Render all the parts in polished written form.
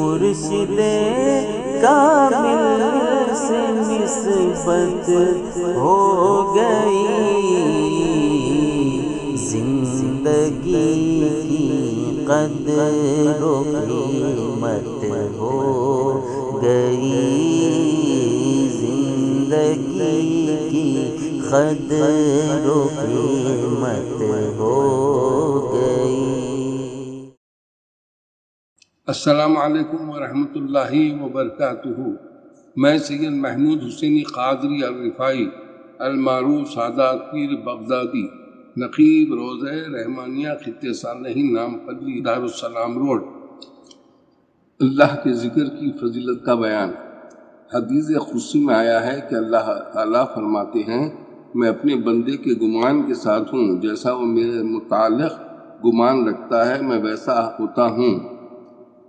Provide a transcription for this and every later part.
مرشد کامل سے نسبت ہو گئی، زندگی کی قدر و قیمت ہو گئی، زندگی کی قدر و قیمت ہو گئی۔ السلام علیکم ورحمۃ اللہ وبرکاتہ۔ میں سید محمود حسینی قادری الرفاعی المعروف سادات پیر بغدادی، نقیب روضہ رحمانیہ خطہ صالحین نامپلی دارالسلام روڈ، اللہ کے ذکر کی فضیلت کا بیان۔ حدیث قدسی میں آیا ہے کہ اللہ تعالیٰ فرماتے ہیں، میں اپنے بندے کے گمان کے ساتھ ہوں، جیسا وہ میرے متعلق گمان رکھتا ہے میں ویسا ہوتا ہوں،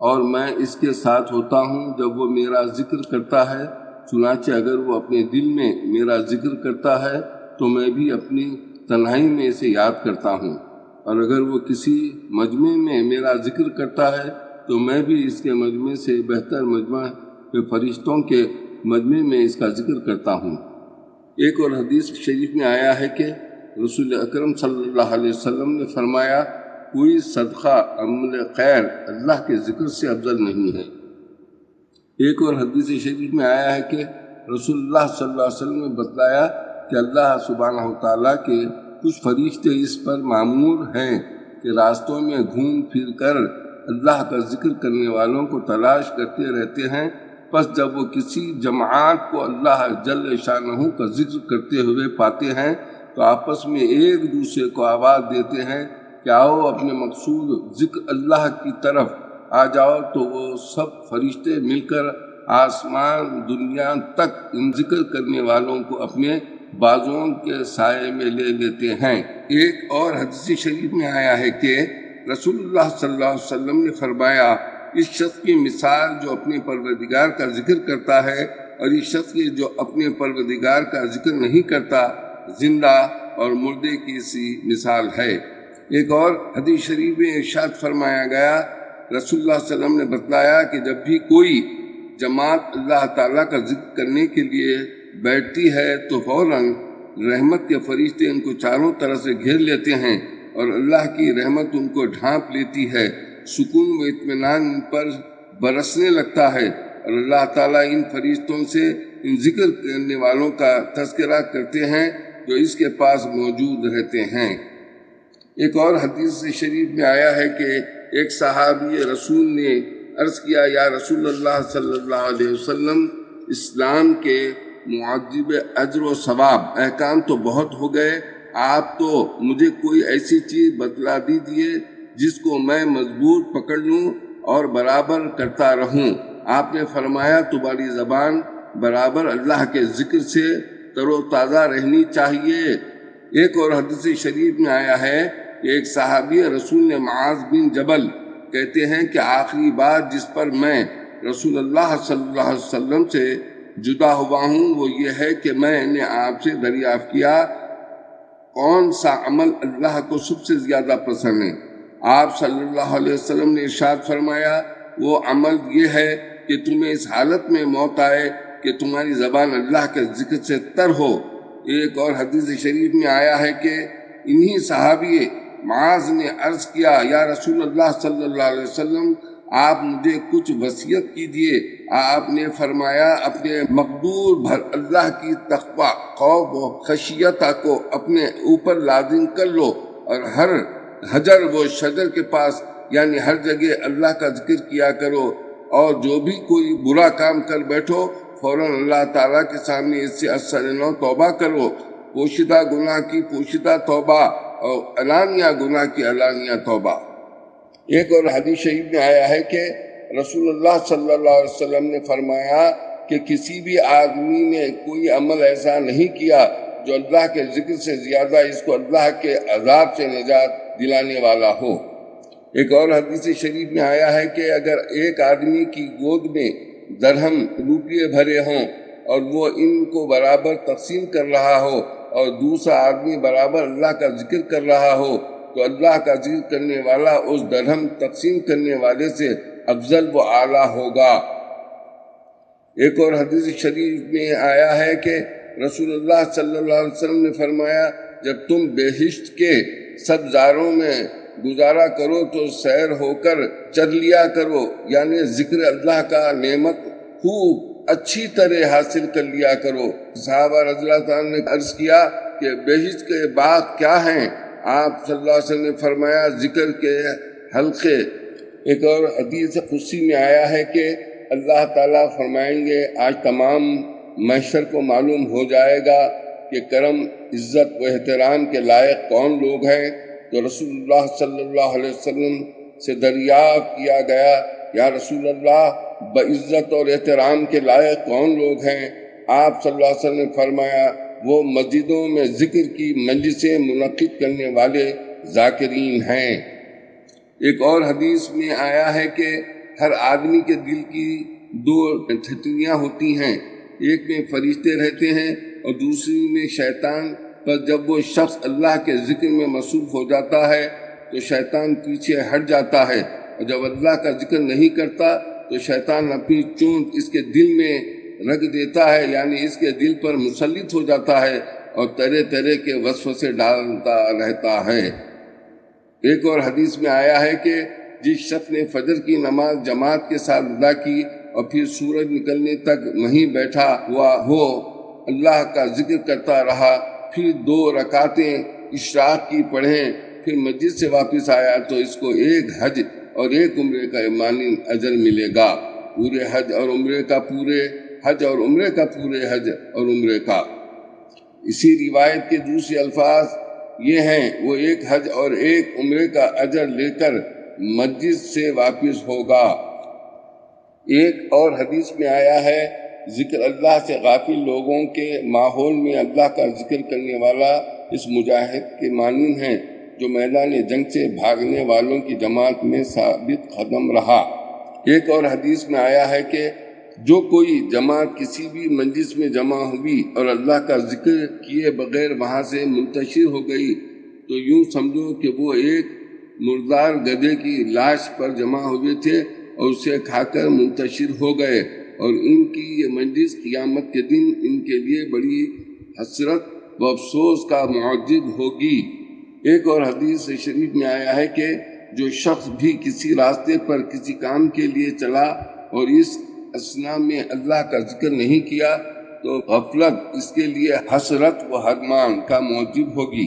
اور میں اس کے ساتھ ہوتا ہوں جب وہ میرا ذکر کرتا ہے۔ چنانچہ اگر وہ اپنے دل میں میرا ذکر کرتا ہے تو میں بھی اپنی تنہائی میں اسے یاد کرتا ہوں، اور اگر وہ کسی مجمع میں میرا ذکر کرتا ہے تو میں بھی اس کے مجمع سے بہتر مجمع میں فرشتوں کے مجمع میں اس کا ذکر کرتا ہوں۔ ایک اور حدیث شریف میں آیا ہے کہ رسول اکرم صلی اللہ علیہ وسلم نے فرمایا، کوئی صدقہ عمل خیر اللہ کے ذکر سے افضل نہیں ہے۔ ایک اور حدیث شریف میں آیا ہے کہ رسول اللہ صلی اللہ علیہ وسلم نے بتلایا کہ اللہ سبحانہ وتعالیٰ کے کچھ فرشتے اس پر مامور ہیں کہ راستوں میں گھوم پھر کر اللہ کا ذکر کرنے والوں کو تلاش کرتے رہتے ہیں، پس جب وہ کسی جماعت کو اللہ جل شانہ کا ذکر کرتے ہوئے پاتے ہیں تو آپس میں ایک دوسرے کو آواز دیتے ہیں کہ آؤ اپنے مقصود ذکر اللہ کی طرف آ جاؤ، تو وہ سب فرشتے مل کر آسمان دنیا تک ان ذکر کرنے والوں کو اپنے بازوؤں کے سائے میں لے لیتے ہیں۔ ایک اور حدیث شریف میں آیا ہے کہ رسول اللہ صلی اللہ علیہ وسلم نے فرمایا، اس شخص کی مثال جو اپنے پروردگار کا ذکر کرتا ہے اور اس شخص کی جو اپنے پروردگار کا ذکر نہیں کرتا، زندہ اور مردے کی سی مثال ہے۔ ایک اور حدیث شریف میں ارشاد فرمایا گیا، رسول اللہ صلی اللہ علیہ وسلم نے بتلایا کہ جب بھی کوئی جماعت اللہ تعالیٰ کا ذکر کرنے کے لیے بیٹھتی ہے تو فوراً رحمت کے فرشتے ان کو چاروں طرف سے گھیر لیتے ہیں اور اللہ کی رحمت ان کو ڈھانپ لیتی ہے، سکون و اطمینان ان پر برسنے لگتا ہے، اور اللہ تعالیٰ ان فرشتوں سے ان ذکر کرنے والوں کا تذکرہ کرتے ہیں جو اس کے پاس موجود رہتے ہیں۔ ایک اور حدیث شریف میں آیا ہے کہ ایک صحابی رسول نے عرض کیا، یا رسول اللہ صلی اللہ علیہ وسلم، اسلام کے معجب اجر و ثواب احکام تو بہت ہو گئے، آپ تو مجھے کوئی ایسی چیز بتلا دیجیے جس کو میں مضبوط پکڑ لوں اور برابر کرتا رہوں۔ آپ نے فرمایا، تمہاری زبان برابر اللہ کے ذکر سے تر و تازہ رہنی چاہیے۔ ایک اور حدیث شریف میں آیا ہے کہ ایک صحابی رسول نے معاذ بن جبل کہتے ہیں کہ آخری بات جس پر میں رسول اللہ صلی اللہ علیہ وسلم سے جدا ہوا ہوں وہ یہ ہے کہ میں نے آپ سے دریافت کیا کون سا عمل اللہ کو سب سے زیادہ پسند ہے؟ آپ صلی اللہ علیہ وسلم نے ارشاد فرمایا، وہ عمل یہ ہے کہ تمہیں اس حالت میں موت آئے کہ تمہاری زبان اللہ کے ذکر سے تر ہو۔ ایک اور حدیث شریف میں آیا ہے کہ انہی صحابی معاذ نے عرض کیا، یا رسول اللہ صلی اللہ علیہ وسلم، آپ مجھے کچھ وصیت کیجیے۔ آپ نے فرمایا، اپنے مقدور بھر اللہ کی تقوی، خوف و خشیت کو اپنے اوپر لازم کر لو، اور ہر حجر و شجر کے پاس یعنی ہر جگہ اللہ کا ذکر کیا کرو، اور جو بھی کوئی برا کام کر بیٹھو فوراً اللہ تعالیٰ کے سامنے اس سے اثر نو توبہ کرو، پوشیدہ گناہ کی پوشیدہ توبہ اور علانیہ گناہ کی علانیہ توبہ۔ ایک اور حدیث شریف میں آیا ہے کہ رسول اللہ صلی اللہ علیہ وسلم نے فرمایا کہ کسی بھی آدمی نے کوئی عمل ایسا نہیں کیا جو اللہ کے ذکر سے زیادہ اس کو اللہ کے عذاب سے نجات دلانے والا ہو۔ ایک اور حدیث شریف میں آیا ہے کہ اگر ایک آدمی کی گود میں درہم روپیے بھرے ہوں اور وہ ان کو برابر تقسیم کر رہا ہو اور دوسرا آدمی برابر اللہ کا ذکر کر رہا ہو تو اللہ کا ذکر کرنے والا اس درہم تقسیم کرنے والے سے افضل و اعلیٰ ہوگا۔ ایک اور حدیث شریف میں آیا ہے کہ رسول اللہ صلی اللہ علیہ وسلم نے فرمایا، جب تم بہشت کے سبزاروں میں گزارا کرو تو سیر ہو کر چر لیا کرو، یعنی ذکر اللہ کا نعمت خوب اچھی طرح حاصل کر لیا کرو۔ صحابہ رضی اللہ تعالیٰ نے عرض کیا کہ بہشت کے باغ کیا ہیں؟ آپ صلی اللہ علیہ وسلم نے فرمایا، ذکر کے حلقے۔ ایک اور حدیث قدسی میں آیا ہے کہ اللہ تعالیٰ فرمائیں گے، آج تمام محشر کو معلوم ہو جائے گا کہ کرم، عزت و احترام کے لائق کون لوگ ہیں۔ تو رسول اللہ صلی اللہ علیہ وسلم سے دریافت کیا گیا، یا رسول اللہ، بعزت اور احترام کے لائق کون لوگ ہیں؟ آپ صلی اللہ علیہ وسلم نے فرمایا، وہ مسجدوں میں ذکر کی مجلسیں منعقد کرنے والے ذاکرین ہیں۔ ایک اور حدیث میں آیا ہے کہ ہر آدمی کے دل کی دو ٹھٹریاں ہوتی ہیں، ایک میں فرشتے رہتے ہیں اور دوسری میں شیطان۔ پر جب وہ شخص اللہ کے ذکر میں مصروف ہو جاتا ہے تو شیطان پیچھے ہٹ جاتا ہے، اور جب اللہ کا ذکر نہیں کرتا تو شیطان اپنی چونچ اس کے دل میں رکھ دیتا ہے، یعنی اس کے دل پر مسلط ہو جاتا ہے اور طرح طرح کے وسوسے ڈالتا رہتا ہے۔ ایک اور حدیث میں آیا ہے کہ جس شخص نے فجر کی نماز جماعت کے ساتھ ادا کی اور پھر سورج نکلنے تک وہیں بیٹھا ہوا ہو، اللہ کا ذکر کرتا رہا، پھر 2 رکعتیں اشراق کی پڑھیں، پھر مسجد سے واپس آیا، تو اس کو ایک حج اور ایک عمرے کا مانند اجر ملے گا۔ پورے حج اور عمرے کا پورے حج اور عمرے کا پورے حج اور عمرے کا۔ اسی روایت کے دوسرے الفاظ یہ ہیں، وہ ایک حج اور ایک عمرے کا اجر لے کر مسجد سے واپس ہوگا۔ ایک اور حدیث میں آیا ہے، ذکر اللہ سے غافل لوگوں کے ماحول میں اللہ کا ذکر کرنے والا اس مجاہد کے مانند ہیں جو میدان جنگ سے بھاگنے والوں کی جماعت میں ثابت قدم رہا۔ ایک اور حدیث میں آیا ہے کہ جو کوئی جماعت کسی بھی مجلس میں جمع ہوئی اور اللہ کا ذکر کیے بغیر وہاں سے منتشر ہو گئی تو یوں سمجھو کہ وہ ایک مردار گدھے کی لاش پر جمع ہوئے تھے اور اسے کھا کر منتشر ہو گئے، اور ان کی یہ مجلس قیامت کے دن ان کے لیے بڑی حسرت و افسوس کا موجب ہوگی۔ ایک اور حدیث شریف میں آیا ہے کہ جو شخص بھی کسی راستے پر کسی کام کے لیے چلا اور اس اثنا میں اللہ کا ذکر نہیں کیا تو غفلت اس کے لیے حسرت و حرمان کا موجب ہوگی۔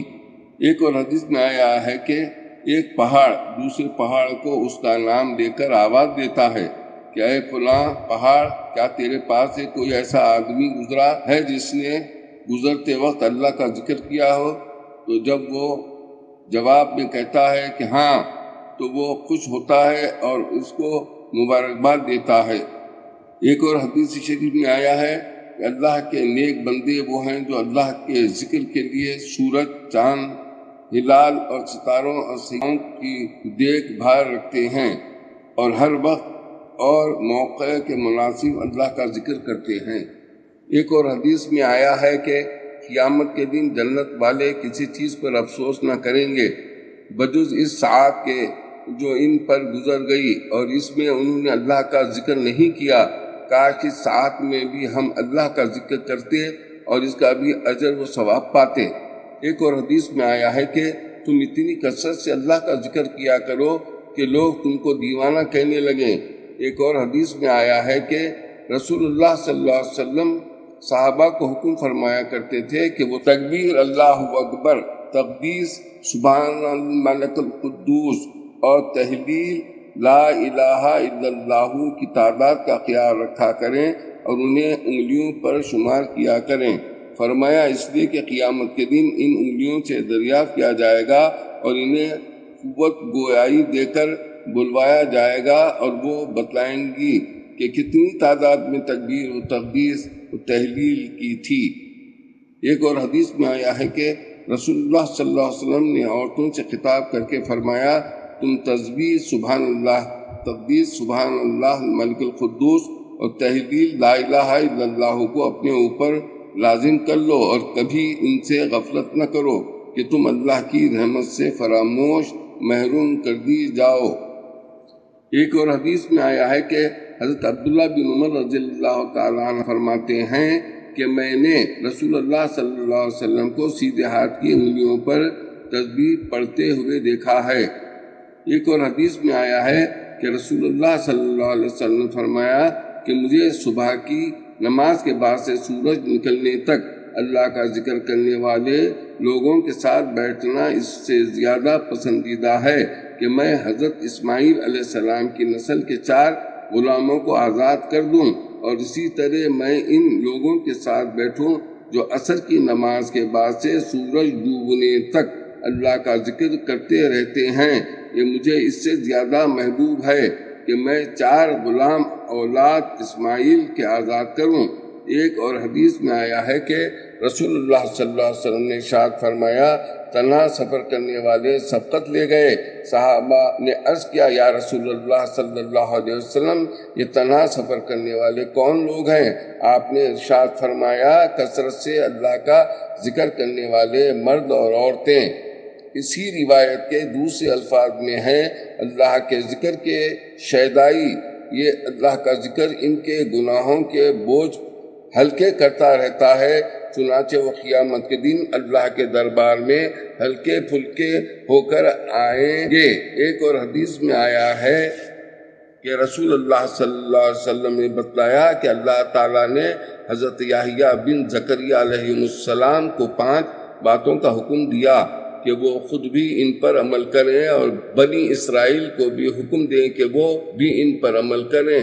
ایک اور حدیث میں آیا ہے کہ ایک پہاڑ دوسرے پہاڑ کو اس کا نام لے کر آواز دیتا ہے کہ اے فلاں پہاڑ، کیا تیرے پاس سے کوئی ایسا آدمی گزرا ہے جس نے گزرتے وقت اللہ کا ذکر کیا ہو؟ تو جب وہ جواب میں کہتا ہے کہ ہاں، تو وہ خوش ہوتا ہے اور اس کو مبارکباد دیتا ہے۔ ایک اور حدیث شریف میں آیا ہے کہ اللہ کے نیک بندے وہ ہیں جو اللہ کے ذکر کے لیے سورج، چاند، ہلال اور ستاروں اور سیاروں کی دیکھ بھال رکھتے ہیں اور ہر وقت اور موقع کے مناسب اللہ کا ذکر کرتے ہیں۔ ایک اور حدیث میں آیا ہے کہ قیامت کے دن جنت والے کسی چیز پر افسوس نہ کریں گے بجز اس ساعت کے جو ان پر گزر گئی اور اس میں انہوں نے اللہ کا ذکر نہیں کیا۔ کاش اس ساعت میں بھی ہم اللہ کا ذکر کرتے اور اس کا بھی اجر و ثواب پاتے۔ ایک اور حدیث میں آیا ہے کہ تم اتنی کثرت سے اللہ کا ذکر کیا کرو کہ لوگ تم کو دیوانہ کہنے لگیں۔ ایک اور حدیث میں آیا ہے کہ رسول اللہ صلی اللہ علیہ وسلم صحابہ کو حکم فرمایا کرتے تھے کہ وہ تکبیر اللہ اکبر، تقدیس سبحان الملک القدوس اور تحلیل لا الہ الا اللہ کی تعداد کا خیال رکھا کریں اور انہیں انگلیوں پر شمار کیا کریں۔ فرمایا اس لیے کہ قیامت کے دن ان انگلیوں سے دریافت کیا جائے گا اور انہیں قوت گویائی دے کر بلوایا جائے گا اور وہ بتلائیں گی کہ کتنی تعداد میں تکبیر و تقدیس و تحلیل کی تھی۔ ایک اور حدیث میں آیا ہے کہ رسول اللہ صلی اللہ علیہ وسلم نے عورتوں سے خطاب کر کے فرمایا، تم تسبیح سبحان اللہ، تقدیس سبحان اللہ الملک القدوس اور تحلیل لا الہ الا اللہ کو اپنے اوپر لازم کر لو اور کبھی ان سے غفلت نہ کرو کہ تم اللہ کی رحمت سے فراموش محروم کر دی جاؤ۔ ایک اور حدیث میں آیا ہے کہ حضرت عبداللہ بن عمر رضی اللہ تعالیٰ عنہ فرماتے ہیں کہ میں نے رسول اللہ صلی اللہ علیہ وسلم کو سیدھے ہاتھ کی انگلیوں پر تسبیح پڑھتے ہوئے دیکھا ہے۔ ایک اور حدیث میں آیا ہے کہ رسول اللہ صلی اللہ علیہ وسلم نے فرمایا کہ مجھے صبح کی نماز کے بعد سے سورج نکلنے تک اللہ کا ذکر کرنے والے لوگوں کے ساتھ بیٹھنا اس سے زیادہ پسندیدہ ہے کہ میں حضرت اسماعیل علیہ السلام کی نسل کے 4 غلاموں کو آزاد کر دوں، اور اسی طرح میں ان لوگوں کے ساتھ بیٹھوں جو عصر کی نماز کے بعد سے سورج ڈوبنے تک اللہ کا ذکر کرتے رہتے ہیں۔ یہ مجھے اس سے زیادہ محبوب ہے کہ میں 4 غلام اولاد اسماعیل کے آزاد کروں۔ ایک اور حدیث میں آیا ہے کہ رسول اللہ صلی اللہ علیہ وسلم نے ارشاد فرمایا، تنہا سفر کرنے والے سبقت لے گئے۔ صحابہ نے عرض کیا، یا رسول اللہ صلی اللہ علیہ وسلم، یہ تنہا سفر کرنے والے کون لوگ ہیں؟ آپ نے ارشاد فرمایا، کثرت سے اللہ کا ذکر کرنے والے مرد اور عورتیں۔ اسی روایت کے دوسرے الفاظ میں ہے، اللہ کے ذکر کے شیدائی، یہ اللہ کا ذکر ان کے گناہوں کے بوجھ ہلکے کرتا رہتا ہے، چنانچہ وہ قیامت کے دن اللہ کے دربار میں ہلکے پھلکے ہو کر آئیں گے۔ ایک اور حدیث میں آیا ہے کہ رسول اللہ صلی اللہ علیہ وسلم نے بتلایا کہ اللہ تعالیٰ نے حضرت یحییٰ بن زکریا علیہ السلام کو 5 باتوں کا حکم دیا کہ وہ خود بھی ان پر عمل کریں اور بنی اسرائیل کو بھی حکم دیں کہ وہ بھی ان پر عمل کریں۔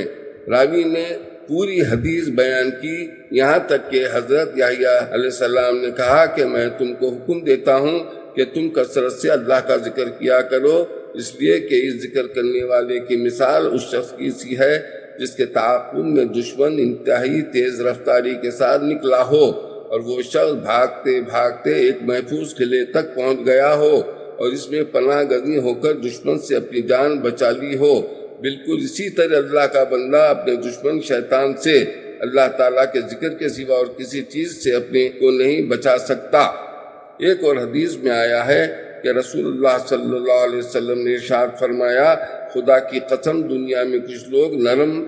راوی نے پوری حدیث بیان کی، یہاں تک کہ حضرت یحییٰ علیہ السلام نے کہا کہ میں تم کو حکم دیتا ہوں کہ تم کثرت سے اللہ کا ذکر کیا کرو، اس لیے کہ اس ذکر کرنے والے کی مثال اس شخص کی سی ہے جس کے تعاقب میں دشمن انتہائی تیز رفتاری کے ساتھ نکلا ہو، اور وہ شخص بھاگتے بھاگتے ایک محفوظ قلعے تک پہنچ گیا ہو اور اس میں پناہ گزین ہو کر دشمن سے اپنی جان بچا لی ہو۔ بالکل اسی طرح اللہ کا بندہ اپنے دشمن شیطان سے اللہ تعالیٰ کے ذکر کے سوا اور کسی چیز سے اپنے کو نہیں بچا سکتا۔ ایک اور حدیث میں آیا ہے کہ رسول اللہ صلی اللہ علیہ وسلم نے ارشاد فرمایا، خدا کی قسم، دنیا میں کچھ لوگ نرم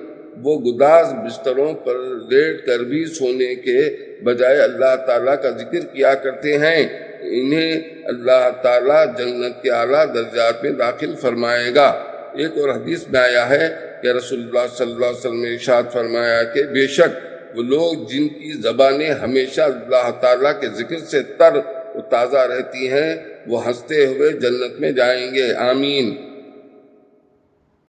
وہ گداز بستروں پر لیٹ کر بھی سونے کے بجائے اللہ تعالیٰ کا ذکر کیا کرتے ہیں، انہیں اللہ تعالیٰ جنت کے اعلیٰ درجات میں داخل فرمائے گا۔ ایک اور حدیث میں آیا ہے کہ رسول اللہ صلی اللہ علیہ وسلم نے ارشاد فرمایا کہ بے شک وہ لوگ جن کی زبانیں ہمیشہ اللہ تعالیٰ کے ذکر سے تر و تازہ رہتی ہیں، وہ ہنستے ہوئے جنت میں جائیں گے، آمین۔